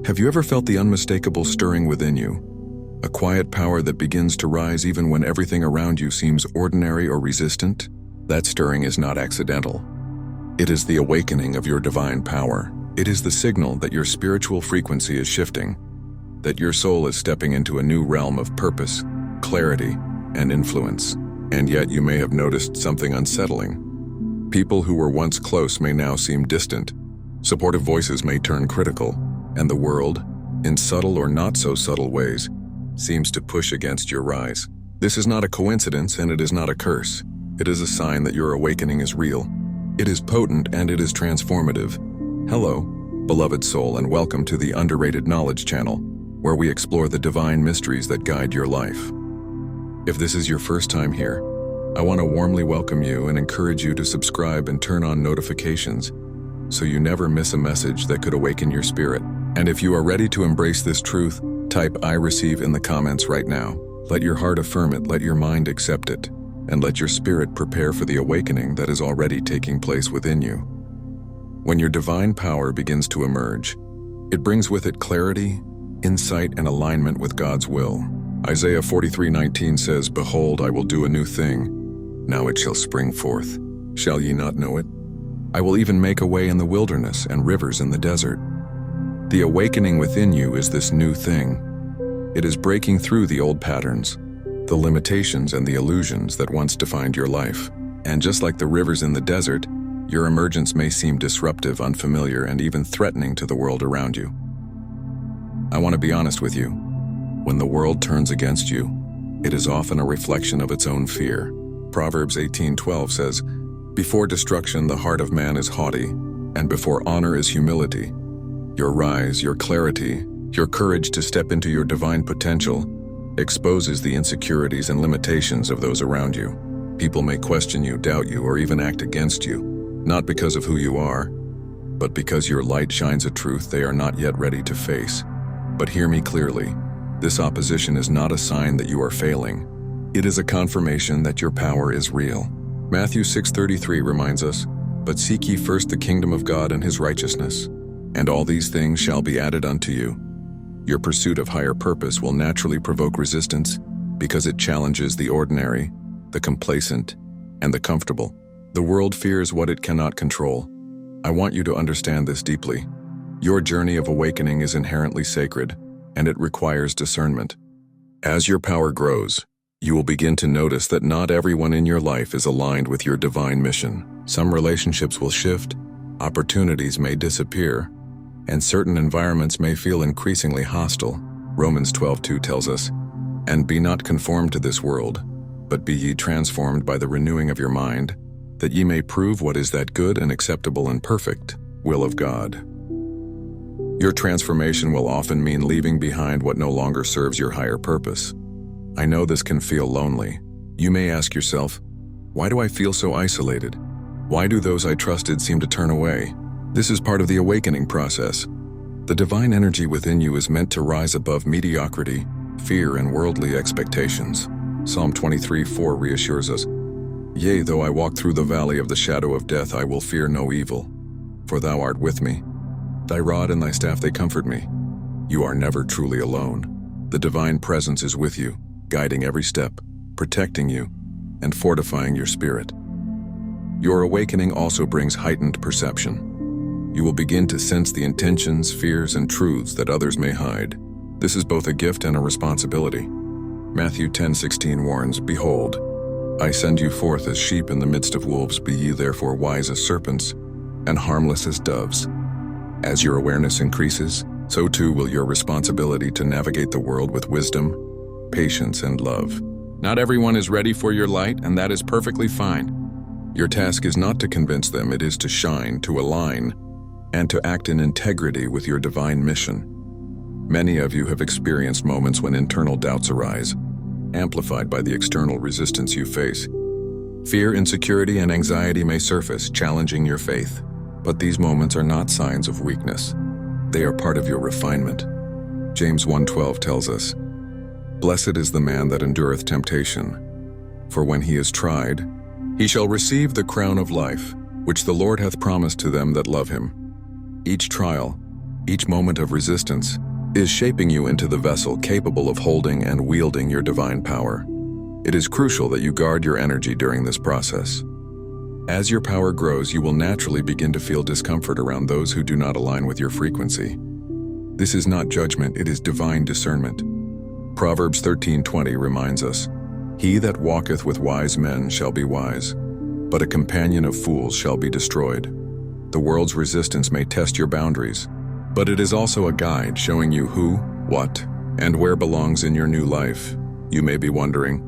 Have you ever felt the unmistakable stirring within you? A quiet power that begins to rise even when everything around you seems ordinary or resistant? That stirring is not accidental. It is the awakening of your divine power. It is the signal that your spiritual frequency is shifting, that your soul is stepping into a new realm of purpose, clarity, and influence. And yet you may have noticed something unsettling. People who were once close may now seem distant. Supportive voices may turn critical, and the world, in subtle or not so subtle ways, seems to push against your rise. This is not a coincidence, and it is not a curse. It is a sign that your awakening is real. It is potent and it is transformative. Hello, beloved soul, and welcome to the Underrated Knowledge Channel, where we explore the divine mysteries that guide your life. If this is your first time here, I want to warmly welcome you and encourage you to subscribe and turn on notifications so you never miss a message that could awaken your spirit. And if you are ready to embrace this truth, type "I receive" in the comments right now. Let your heart affirm it, let your mind accept it, and let your spirit prepare for the awakening that is already taking place within you. When your divine power begins to emerge, it brings with it clarity, insight, and alignment with God's will. Isaiah 43:19 says, "Behold, I will do a new thing. Now it shall spring forth. Shall ye not know it? I will even make a way in the wilderness and rivers in the desert." The awakening within you is this new thing. It is breaking through the old patterns, the limitations and the illusions that once defined your life. And just like the rivers in the desert, your emergence may seem disruptive, unfamiliar, and even threatening to the world around you. I want to be honest with you. When the world turns against you, it is often a reflection of its own fear. Proverbs 18:12 says, "Before destruction the heart of man is haughty, and before honor is humility." Your rise, your clarity, your courage to step into your divine potential exposes the insecurities and limitations of those around you. People may question you, doubt you, or even act against you, not because of who you are, but because your light shines a truth they are not yet ready to face. But hear me clearly. This opposition is not a sign that you are failing. It is a confirmation that your power is real. Matthew 6:33 reminds us, "But seek ye first the kingdom of God and his righteousness, and all these things shall be added unto you." Your pursuit of higher purpose will naturally provoke resistance because it challenges the ordinary, the complacent, and the comfortable. The world fears what it cannot control. I want you to understand this deeply. Your journey of awakening is inherently sacred, and it requires discernment. As your power grows, you will begin to notice that not everyone in your life is aligned with your divine mission. Some relationships will shift, opportunities may disappear, and certain environments may feel increasingly hostile. Romans 12:2 tells us, "And be not conformed to this world, but be ye transformed by the renewing of your mind, that ye may prove what is that good and acceptable and perfect will of God." Your transformation will often mean leaving behind what no longer serves your higher purpose. I know this can feel lonely. You may ask yourself, "Why do I feel so isolated? Why do those I trusted seem to turn away?" This is part of the awakening process. The divine energy within you is meant to rise above mediocrity, fear, and worldly expectations. Psalm 23:4 reassures us, "Yea, though I walk through the valley of the shadow of death, I will fear no evil, for thou art with me. Thy rod and thy staff, they comfort me." You are never truly alone. The divine presence is with you, guiding every step, protecting you, and fortifying your spirit. Your awakening also brings heightened perception. You will begin to sense the intentions, fears, and truths that others may hide. This is both a gift and a responsibility. Matthew 10:16 warns, "Behold, I send you forth as sheep in the midst of wolves. Be ye therefore wise as serpents, and harmless as doves." As your awareness increases, so too will your responsibility to navigate the world with wisdom, patience, and love. Not everyone is ready for your light, and that is perfectly fine. Your task is not to convince them, it is to shine, to align, and to act in integrity with your divine mission. Many of you have experienced moments when internal doubts arise, amplified by the external resistance you face. Fear, insecurity, and anxiety may surface, challenging your faith. But these moments are not signs of weakness. They are part of your refinement. James 1:12 tells us, "Blessed is the man that endureth temptation, for when he is tried, he shall receive the crown of life, which the Lord hath promised to them that love him." Each trial, Each moment of resistance is shaping you into the vessel capable of holding and wielding your divine power. It is crucial that you guard your energy during this process. As your power grows, you will naturally begin to feel discomfort around those who do not align with your frequency. This is not judgment, it is divine discernment. Proverbs 13:20 reminds us, "He that walketh with wise men shall be wise, but a companion of fools shall be destroyed." The world's resistance may test your boundaries, but it is also a guide showing you who, what, and where belongs in your new life. You may be wondering,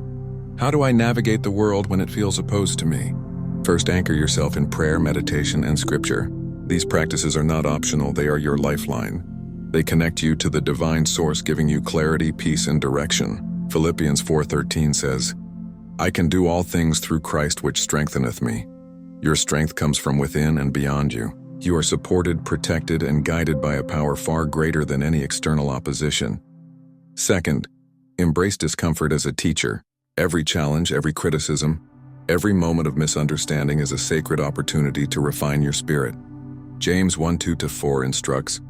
how do I navigate the world when it feels opposed to me? First, anchor yourself in prayer, meditation, and scripture. These practices are not optional, they are your lifeline. They connect you to the divine source, giving you clarity, peace, and direction. Philippians 4:13 says, "I can do all things through Christ which strengtheneth me." Your strength comes from within and beyond you. You are supported, protected, and guided by a power far greater than any external opposition. Second, embrace discomfort as a teacher. Every challenge, every criticism, every moment of misunderstanding is a sacred opportunity to refine your spirit. James 1:2-4 instructs,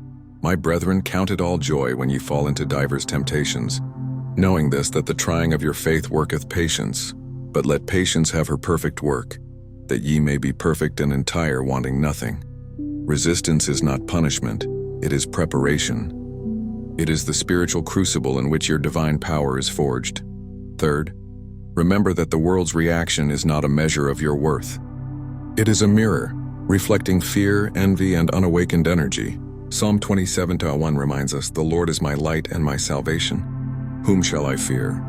"My brethren, count it all joy when ye fall into divers temptations, knowing this, that the trying of your faith worketh patience. But let patience have her perfect work, that ye may be perfect and entire, wanting nothing." Resistance is not punishment, it is preparation. It is the spiritual crucible in which your divine power is forged. Third, remember that the world's reaction is not a measure of your worth. It is a mirror, reflecting fear, envy, and unawakened energy. Psalm 27:1 reminds us, "The Lord is my light and my salvation. Whom shall I fear?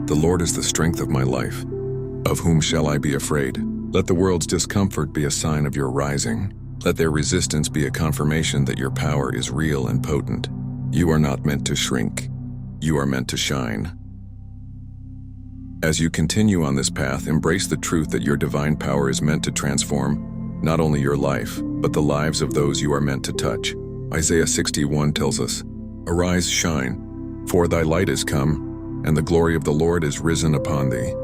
The Lord is the strength of my life. Of whom shall I be afraid?" Let the world's discomfort be a sign of your rising. Let their resistance be a confirmation that your power is real and potent. You are not meant to shrink. You are meant to shine. As you continue on this path, embrace the truth that your divine power is meant to transform not only your life, but the lives of those you are meant to touch. Isaiah 61 tells us, "Arise, shine, for thy light is come, and the glory of the Lord is risen upon thee."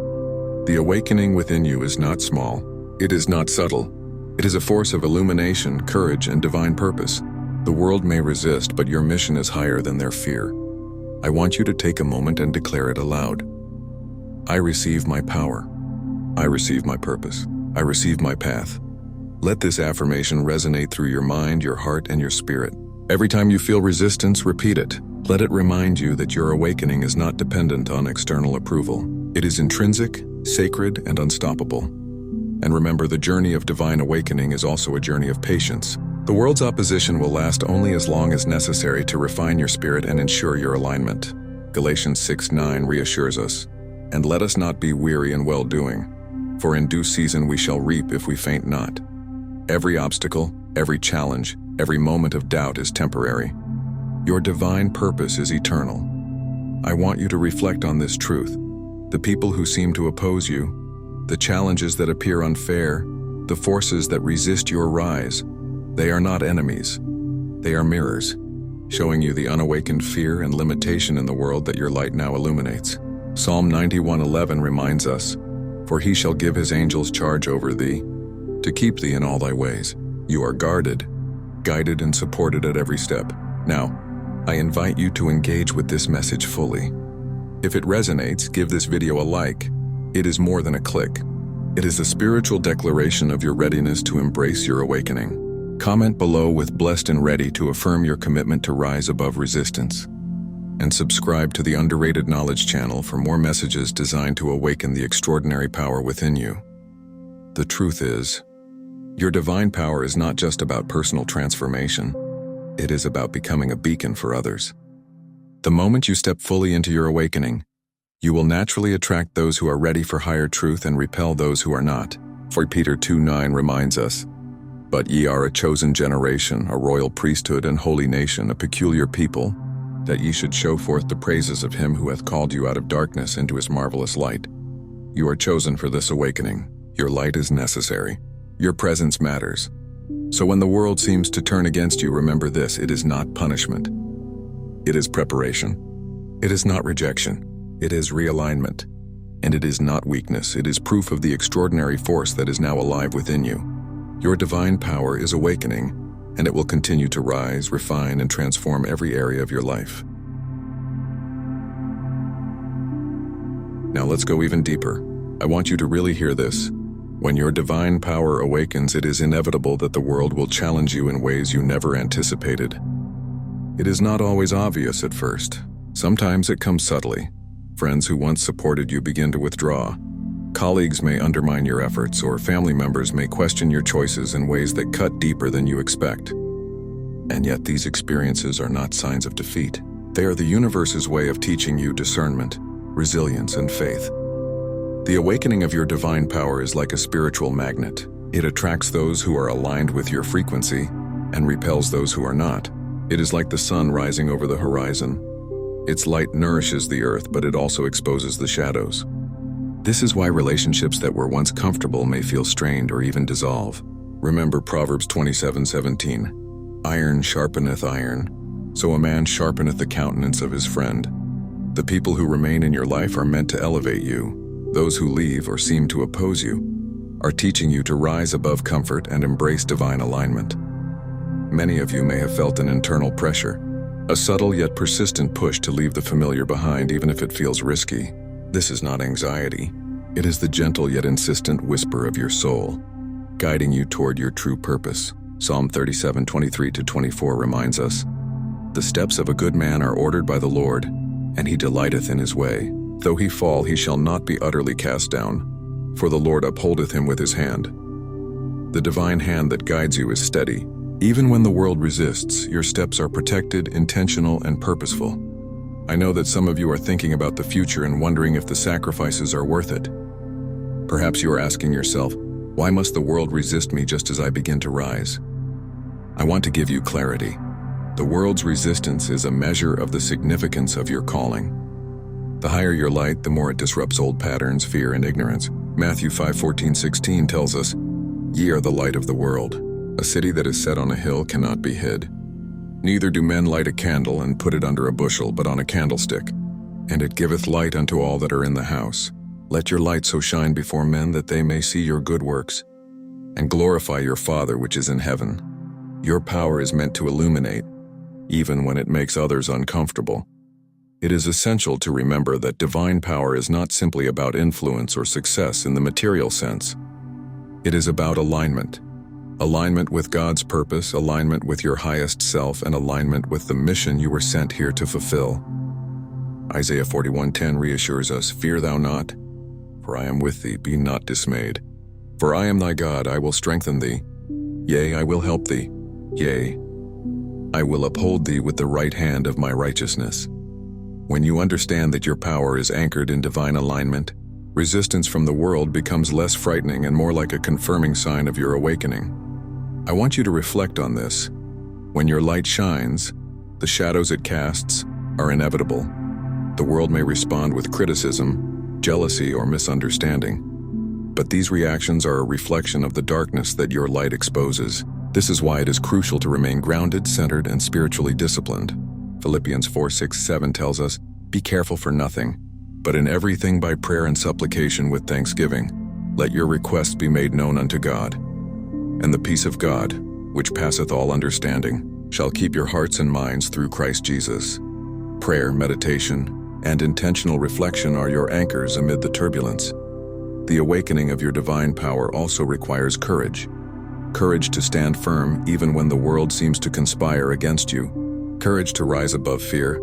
The awakening within you is not small. It is not subtle. It is a force of illumination, courage, and divine purpose. The world may resist, but your mission is higher than their fear. I want you to take a moment and declare it aloud. I receive my power. I receive my purpose. I receive my path. Let this affirmation resonate through your mind, your heart, and your spirit. Every time you feel resistance, repeat it. Let it remind you that your awakening is not dependent on external approval. It is intrinsic, sacred, and unstoppable. And remember, the journey of divine awakening is also a journey of patience. The world's opposition will last only as long as necessary to refine your spirit and ensure your alignment. Galatians 6:9 reassures us, "And let us not be weary in well-doing, for in due season we shall reap if we faint not." Every obstacle, every challenge, every moment of doubt is temporary. Your divine purpose is eternal. I want you to reflect on this truth. The people who seem to oppose you, the challenges that appear unfair, the forces that resist your rise, they are not enemies. They are mirrors, showing you the unawakened fear and limitation in the world that your light now illuminates. Psalm 91:11 reminds us, "For he shall give his angels charge over thee, to keep thee in all thy ways." You are guarded, guided, and supported at every step. Now, I invite you to engage with this message fully. If it resonates, give this video a like. It is more than a click. It is a spiritual declaration of your readiness to embrace your awakening. Comment below with "blessed and ready" to affirm your commitment to rise above resistance. And subscribe to the Underrated Knowledge channel for more messages designed to awaken the extraordinary power within you. The truth is, your divine power is not just about personal transformation. It is about becoming a beacon for others. The moment you step fully into your awakening, you will naturally attract those who are ready for higher truth and repel those who are not. For Peter 2:9 reminds us, "But ye are a chosen generation, a royal priesthood and holy nation, a peculiar people, that ye should show forth the praises of him who hath called you out of darkness into his marvelous light." You are chosen for this awakening. Your light is necessary. Your presence matters. So when the world seems to turn against you, remember this: it is not punishment. It is preparation. It is not rejection. It is realignment. And it is not weakness. It is proof of the extraordinary force that is now alive within you. Your divine power is awakening, and it will continue to rise, refine, and transform every area of your life. Now let's go even deeper. I want you to really hear this. When your divine power awakens, it is inevitable that the world will challenge you in ways you never anticipated. It is not always obvious at first. Sometimes it comes subtly. Friends who once supported you begin to withdraw. Colleagues may undermine your efforts, or family members may question your choices in ways that cut deeper than you expect. And yet these experiences are not signs of defeat. They are the universe's way of teaching you discernment, resilience, and faith. The awakening of your divine power is like a spiritual magnet. It attracts those who are aligned with your frequency and repels those who are not. It is like the sun rising over the horizon. Its light nourishes the earth, but it also exposes the shadows. This is why relationships that were once comfortable may feel strained or even dissolve. Remember Proverbs 27:17. Iron sharpeneth iron, so a man sharpeneth the countenance of his friend. The people who remain in your life are meant to elevate you. Those who leave or seem to oppose you are teaching you to rise above comfort and embrace divine alignment. Many of you may have felt an internal pressure, a subtle yet persistent push to leave the familiar behind even if it feels risky. This is not anxiety. It is the gentle yet insistent whisper of your soul, guiding you toward your true purpose. Psalm 37:23-24 reminds us, "The steps of a good man are ordered by the Lord, and he delighteth in his way. Though he fall, he shall not be utterly cast down, for the Lord upholdeth him with his hand." The divine hand that guides you is steady. Even when the world resists, your steps are protected, intentional, and purposeful. I know that some of you are thinking about the future and wondering if the sacrifices are worth it. Perhaps you are asking yourself, why must the world resist me just as I begin to rise? I want to give you clarity. The world's resistance is a measure of the significance of your calling. The higher your light, the more it disrupts old patterns, fear, and ignorance. Matthew 5:14-16 tells us, "Ye are the light of the world. A city that is set on a hill cannot be hid. Neither do men light a candle and put it under a bushel, but on a candlestick, and it giveth light unto all that are in the house. Let your light so shine before men that they may see your good works, and glorify your Father which is in heaven." Your power is meant to illuminate, even when it makes others uncomfortable. It is essential to remember that divine power is not simply about influence or success in the material sense. It is about alignment. Alignment with God's purpose, alignment with your highest self, and alignment with the mission you were sent here to fulfill. Isaiah 41:10 reassures us, "Fear thou not, for I am with thee, be not dismayed. For I am thy God, I will strengthen thee. Yea, I will help thee. Yea, I will uphold thee with the right hand of my righteousness." When you understand that your power is anchored in divine alignment, resistance from the world becomes less frightening and more like a confirming sign of your awakening. I want you to reflect on this. When your light shines, the shadows it casts are inevitable. The world may respond with criticism, jealousy, or misunderstanding. But these reactions are a reflection of the darkness that your light exposes. This is why it is crucial to remain grounded, centered, and spiritually disciplined. Philippians 4:6-7 tells us, "Be careful for nothing, but in everything by prayer and supplication with thanksgiving, let your requests be made known unto God. And the peace of God, which passeth all understanding, shall keep your hearts and minds through Christ Jesus." Prayer, meditation, and intentional reflection are your anchors amid the turbulence. The awakening of your divine power also requires courage. Courage to stand firm even when the world seems to conspire against you. Courage to rise above fear,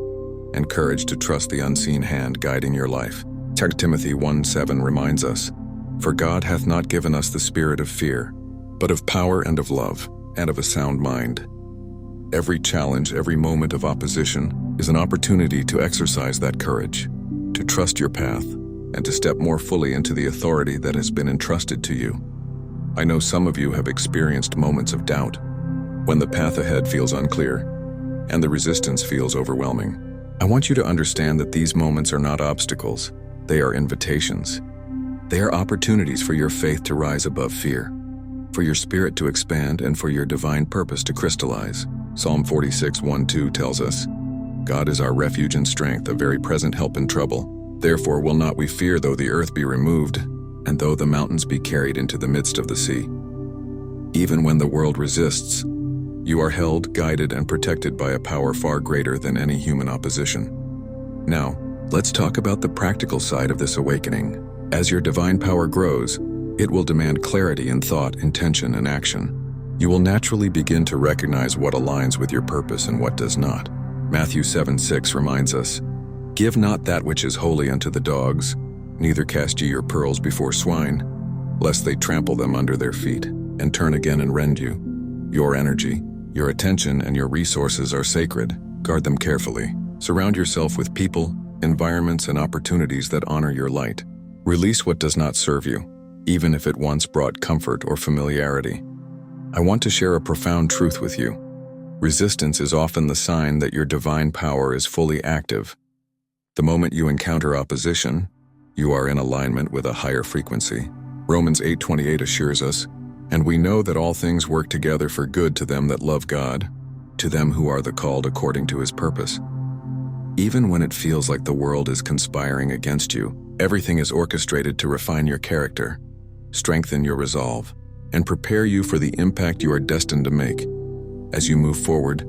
and courage to trust the unseen hand guiding your life. 2 Timothy 1:7 reminds us, "For God hath not given us the spirit of fear, but of power and of love, and of a sound mind." Every challenge, every moment of opposition is an opportunity to exercise that courage, to trust your path, and to step more fully into the authority that has been entrusted to you. I know some of you have experienced moments of doubt, when the path ahead feels unclear, and the resistance feels overwhelming. I want you to understand that these moments are not obstacles, they are invitations. They are opportunities for your faith to rise above fear, for your spirit to expand, and for your divine purpose to crystallize. Psalm 46:1-2 tells us, "God is our refuge and strength, a very present help in trouble. Therefore will not we fear, though the earth be removed, and though the mountains be carried into the midst of the sea." Even when the world resists, You are held, guided, and protected by a power far greater than any human opposition. Now, let's talk about the practical side of this awakening. As your divine power grows, it will demand clarity in thought, intention, and action. You will naturally begin to recognize what aligns with your purpose and what does not. Matthew 7:6 reminds us, "Give not that which is holy unto the dogs, neither cast ye your pearls before swine, lest they trample them under their feet, and turn again and rend you." Your energy, your attention, and your resources are sacred. Guard them carefully. Surround yourself with people, environments, and opportunities that honor your light. Release what does not serve you, even if it once brought comfort or familiarity. I want to share a profound truth with you. Resistance is often the sign that your divine power is fully active. The moment you encounter opposition, you are in alignment with a higher frequency. Romans 8:28 assures us, "And we know that all things work together for good to them that love God, to them who are the called according to his purpose." Even when it feels like the world is conspiring against you, everything is orchestrated to refine your character, strengthen your resolve, and prepare you for the impact you are destined to make. As you move forward,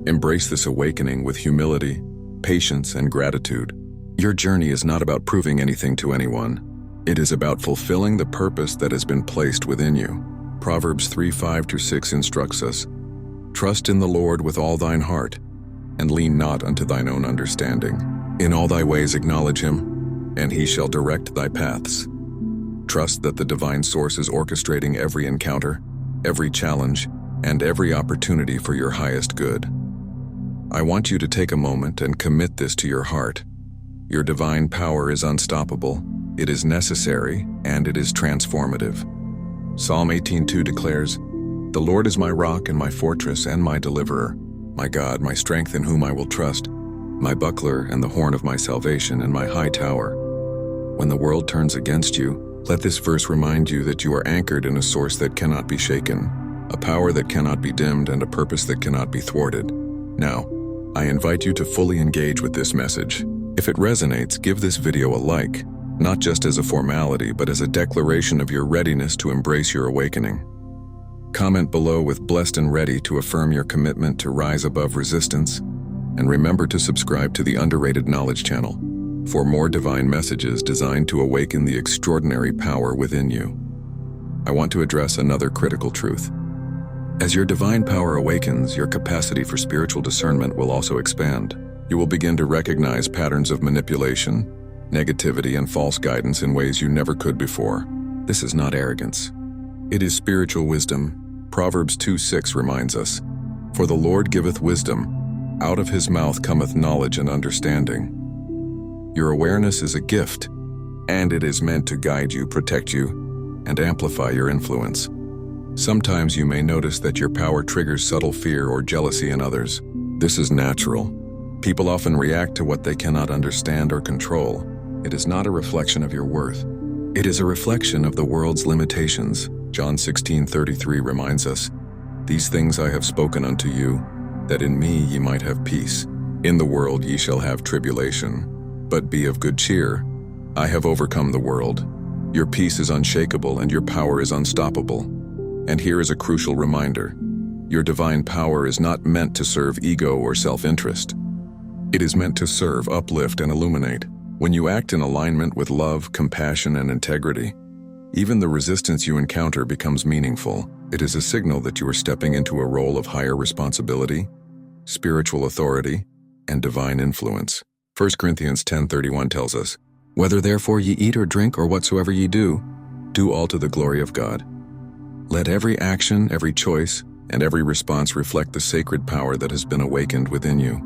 embrace this awakening with humility, patience, and gratitude. Your journey is not about proving anything to anyone. It is about fulfilling the purpose that has been placed within you. Proverbs 3:5-6 instructs us, "Trust in the Lord with all thine heart, and lean not unto thine own understanding. In all thy ways acknowledge him, and he shall direct thy paths." Trust that the divine source is orchestrating every encounter, every challenge, and every opportunity for your highest good. I want you to take a moment and commit this to your heart. Your divine power is unstoppable, it is necessary, and it is transformative. Psalm 18:2 declares, "The Lord is my rock and my fortress and my deliverer, my God, my strength in whom I will trust, my buckler and the horn of my salvation and my high tower." When the world turns against you, let this verse remind you that you are anchored in a source that cannot be shaken, a power that cannot be dimmed, and a purpose that cannot be thwarted. Now, I invite you to fully engage with this message. If it resonates, give this video a like, not just as a formality, but as a declaration of your readiness to embrace your awakening. Comment below with "blessed and ready" to affirm your commitment to rise above resistance, and remember to subscribe to the Underrated Knowledge channel for more divine messages designed to awaken the extraordinary power within you. I want to address another critical truth. As your divine power awakens, your capacity for spiritual discernment will also expand. You will begin to recognize patterns of manipulation, negativity, and false guidance in ways you never could before. This is not arrogance. It is spiritual wisdom. Proverbs 2:6 reminds us, "For the Lord giveth wisdom, out of his mouth cometh knowledge and understanding." Your awareness is a gift, and it is meant to guide you, protect you, and amplify your influence. Sometimes you may notice that your power triggers subtle fear or jealousy in others. This is natural. People often react to what they cannot understand or control. It is not a reflection of your worth. It is a reflection of the world's limitations. John 16:33 reminds us, "These things I have spoken unto you, that in me ye might have peace. In the world ye shall have tribulation, but be of good cheer. I have overcome the world." Your peace is unshakable and your power is unstoppable. And here is a crucial reminder. Your divine power is not meant to serve ego or self-interest. It is meant to serve, uplift, and illuminate. When you act in alignment with love, compassion, and integrity, even the resistance you encounter becomes meaningful. It is a signal that you are stepping into a role of higher responsibility, spiritual authority, and divine influence. 1 Corinthians 10:31 tells us, "Whether therefore ye eat or drink or whatsoever ye do, do all to the glory of God." Let every action, every choice, and every response reflect the sacred power that has been awakened within you.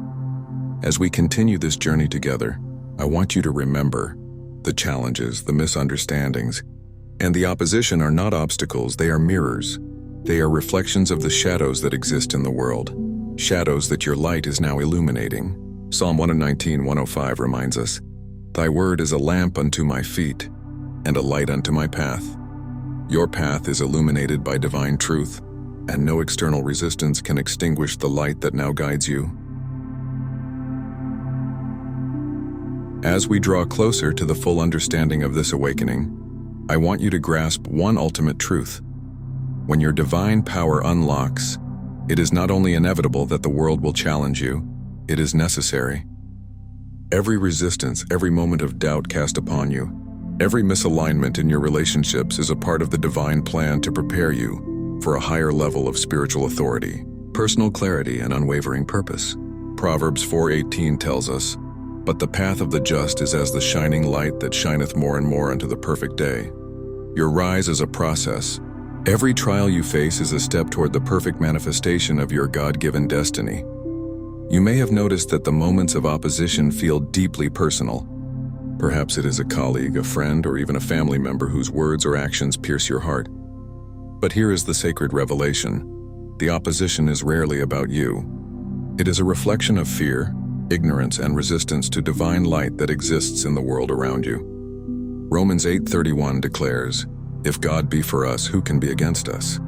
As we continue this journey together, I want you to remember, the challenges, the misunderstandings, and the opposition are not obstacles, they are mirrors. They are reflections of the shadows that exist in the world, shadows that your light is now illuminating. Psalm 119:105 reminds us, "Thy word is a lamp unto my feet, and a light unto my path." Your path is illuminated by divine truth, and no external resistance can extinguish the light that now guides you. As we draw closer to the full understanding of this awakening, I want you to grasp one ultimate truth. When your divine power unlocks, It is not only inevitable that the world will challenge you, it is necessary. Every resistance, every moment of doubt cast upon you, every misalignment in your relationships is a part of the divine plan to prepare you for a higher level of spiritual authority, personal clarity, and unwavering purpose. Proverbs 4:18 tells us, "But the path of the just is as the shining light that shineth more and more unto the perfect day." Your rise is a process. Every trial you face is a step toward the perfect manifestation of your God-given destiny. You may have noticed that the moments of opposition feel deeply personal. Perhaps it is a colleague, a friend, or even a family member whose words or actions pierce your heart. But here is the sacred revelation. The opposition is rarely about you. It is a reflection of fear, ignorance, and resistance to divine light that exists in the world around you. Romans 8:31 declares, "If God be for us, who can be against us?"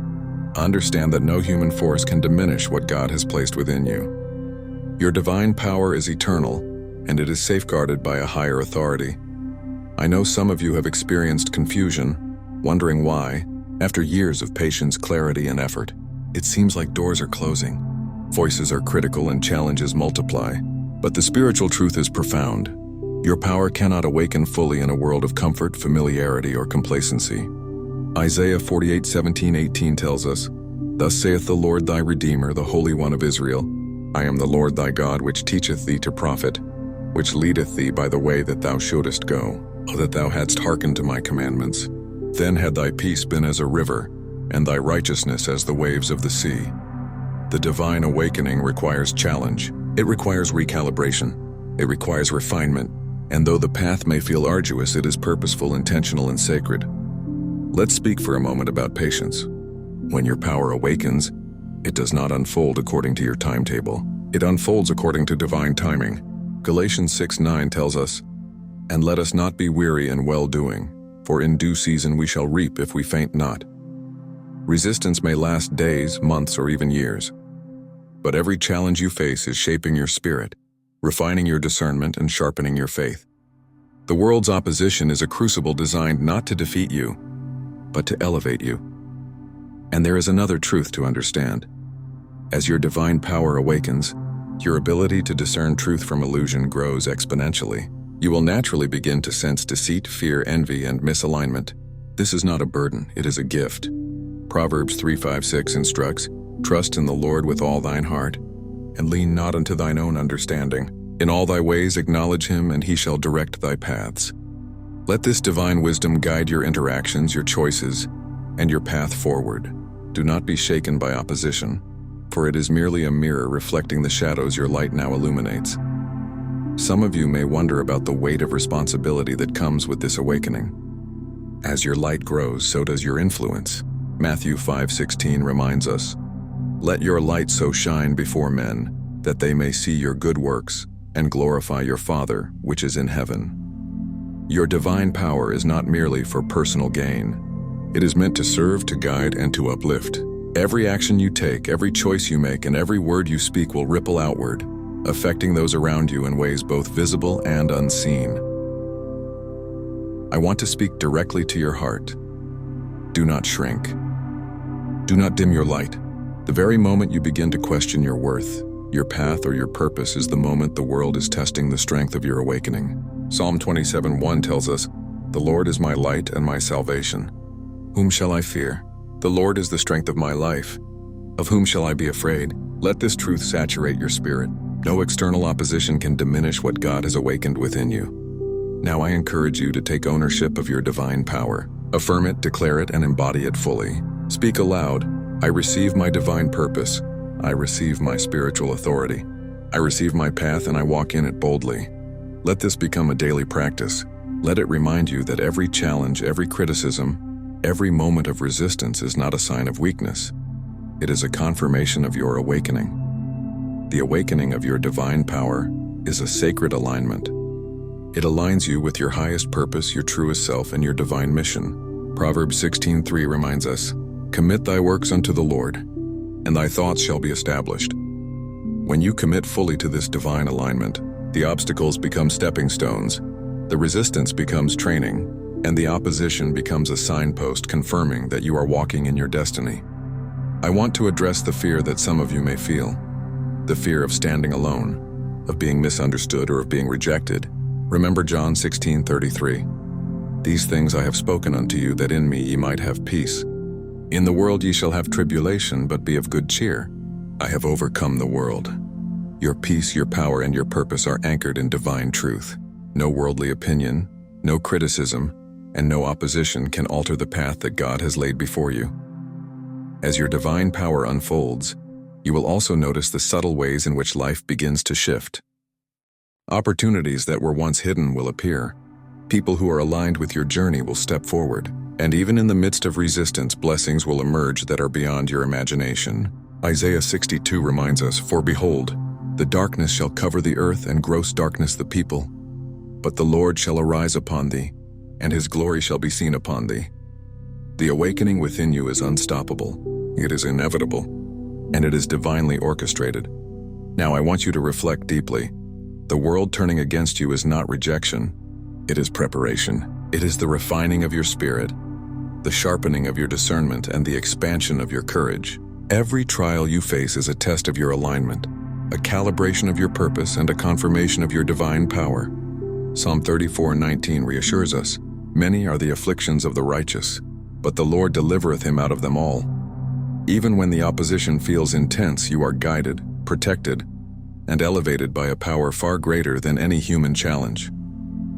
Understand that no human force can diminish what God has placed within you. Your divine power is eternal, and it is safeguarded by a higher authority. I know some of you have experienced confusion, wondering why, after years of patience, clarity, and effort, it seems like doors are closing. Voices are critical and challenges multiply. But the spiritual truth is profound. Your power cannot awaken fully in a world of comfort, familiarity, or complacency. Isaiah 48:17-18 tells us, "Thus saith the Lord thy Redeemer, the Holy One of Israel, I am the Lord thy God, which teacheth thee to profit, which leadeth thee by the way that thou shouldest go, that thou hadst hearkened to my commandments. Then had thy peace been as a river, and thy righteousness as the waves of the sea." The divine awakening requires challenge. It requires recalibration. It requires refinement. And though the path may feel arduous, it is purposeful, intentional, and sacred. Let's speak for a moment about patience. When your power awakens, it does not unfold according to your timetable. It unfolds according to divine timing. Galatians 6:9 tells us, "And let us not be weary in well-doing, for in due season we shall reap if we faint not." Resistance may last days, months, or even years. But every challenge you face is shaping your spirit, refining your discernment, and sharpening your faith. The world's opposition is a crucible designed not to defeat you, but to elevate you. And there is another truth to understand. As your divine power awakens, your ability to discern truth from illusion grows exponentially. You will naturally begin to sense deceit, fear, envy, and misalignment. This is not a burden, it is a gift. Proverbs 3:5-6 instructs, "Trust in the Lord with all thine heart, and lean not unto thine own understanding. In all thy ways acknowledge him, and he shall direct thy paths." Let this divine wisdom guide your interactions, your choices, and your path forward. Do not be shaken by opposition, for it is merely a mirror reflecting the shadows your light now illuminates. Some of you may wonder about the weight of responsibility that comes with this awakening. As your light grows, so does your influence. Matthew 5:16 reminds us, "Let your light so shine before men, that they may see your good works and glorify your Father which is in heaven." Your divine power is not merely for personal gain. It is meant to serve, to guide, and to uplift. Every action you take, every choice you make, and every word you speak will ripple outward, affecting those around you in ways both visible and unseen. I want to speak directly to your heart. Do not shrink. Do not dim your light. The very moment you begin to question your worth, your path, or your purpose is the moment the world is testing the strength of your awakening. Psalm 27:1 tells us, "The Lord is my light and my salvation. Whom shall I fear? The Lord is the strength of my life. Of whom shall I be afraid?" Let this truth saturate your spirit. No external opposition can diminish what God has awakened within you. Now I encourage you to take ownership of your divine power. Affirm it, declare it, and embody it fully. Speak aloud, "I receive my divine purpose. I receive my spiritual authority. I receive my path and I walk in it boldly." Let this become a daily practice. Let it remind you that every challenge, every criticism, every moment of resistance is not a sign of weakness. It is a confirmation of your awakening. The awakening of your divine power is a sacred alignment. It aligns you with your highest purpose, your truest self, and your divine mission. Proverbs 16:3 reminds us, "Commit thy works unto the Lord, and thy thoughts shall be established." When you commit fully to this divine alignment, the obstacles become stepping stones, the resistance becomes training, and the opposition becomes a signpost confirming that you are walking in your destiny. I want to address the fear that some of you may feel. The fear of standing alone, of being misunderstood, or of being rejected. Remember John 16:33. These things I have spoken unto you, that in me ye might have peace. In the world ye shall have tribulation, but be of good cheer. I have overcome the world. Your peace, your power, and your purpose are anchored in divine truth. No worldly opinion, no criticism, and no opposition can alter the path that God has laid before you. As your divine power unfolds, you will also notice the subtle ways in which life begins to shift. Opportunities that were once hidden will appear. People who are aligned with your journey will step forward. And even in the midst of resistance, blessings will emerge that are beyond your imagination. Isaiah 62 reminds us, "For behold, the darkness shall cover the earth, and gross darkness the people. But the Lord shall arise upon thee, and his glory shall be seen upon thee." The awakening within you is unstoppable. It is inevitable, and it is divinely orchestrated. Now I want you to reflect deeply. The world turning against you is not rejection. It is preparation. It is the refining of your spirit, the sharpening of your discernment, and the expansion of your courage. Every trial you face is a test of your alignment, a calibration of your purpose, and a confirmation of your divine power. Psalm 34:19 reassures us, "Many are the afflictions of the righteous, but the Lord delivereth him out of them all." Even when the opposition feels intense, you are guided, protected, and elevated by a power far greater than any human challenge.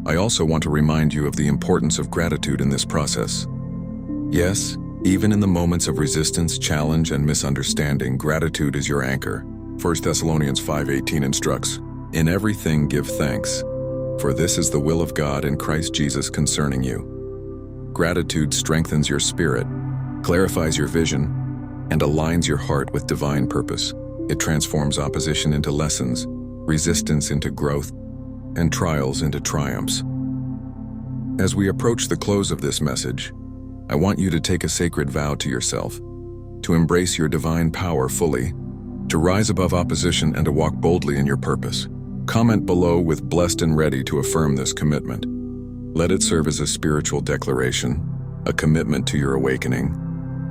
I also want to remind you of the importance of gratitude in this process. Yes, even in the moments of resistance, challenge, and misunderstanding, gratitude is your anchor. 1 Thessalonians 5:18 instructs, "In everything give thanks, for this is the will of God in Christ Jesus concerning you." Gratitude strengthens your spirit, clarifies your vision, and aligns your heart with divine purpose. It transforms opposition into lessons, resistance into growth, and trials into triumphs. As we approach the close of this message, I want you to take a sacred vow to yourself, to embrace your divine power fully, to rise above opposition, and to walk boldly in your purpose. Comment below with "blessed and ready" to affirm this commitment. Let it serve as a spiritual declaration, a commitment to your awakening,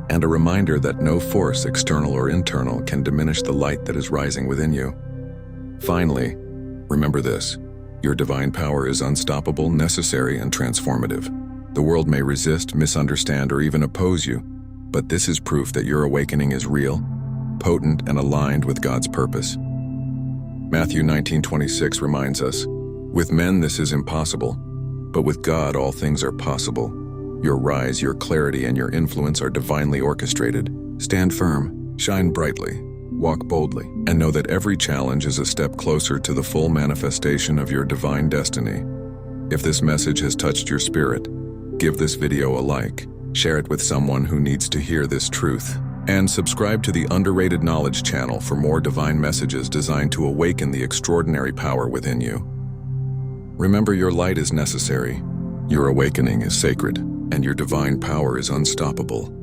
and a reminder that no force, external or internal, can diminish the light that is rising within you. Finally, remember this: your divine power is unstoppable, necessary, and transformative. The world may resist, misunderstand, or even oppose you, but this is proof that your awakening is real, potent, and aligned with God's purpose. Matthew 19:26 reminds us, "With men this is impossible, but with God all things are possible." Your rise, your clarity, and your influence are divinely orchestrated. Stand firm, shine brightly, walk boldly, and know that every challenge is a step closer to the full manifestation of your divine destiny. If this message has touched your spirit, give this video a like, share it with someone who needs to hear this truth, and subscribe to the Underrated Knowledge channel for more divine messages designed to awaken the extraordinary power within you. Remember, your light is necessary, your awakening is sacred, and your divine power is unstoppable.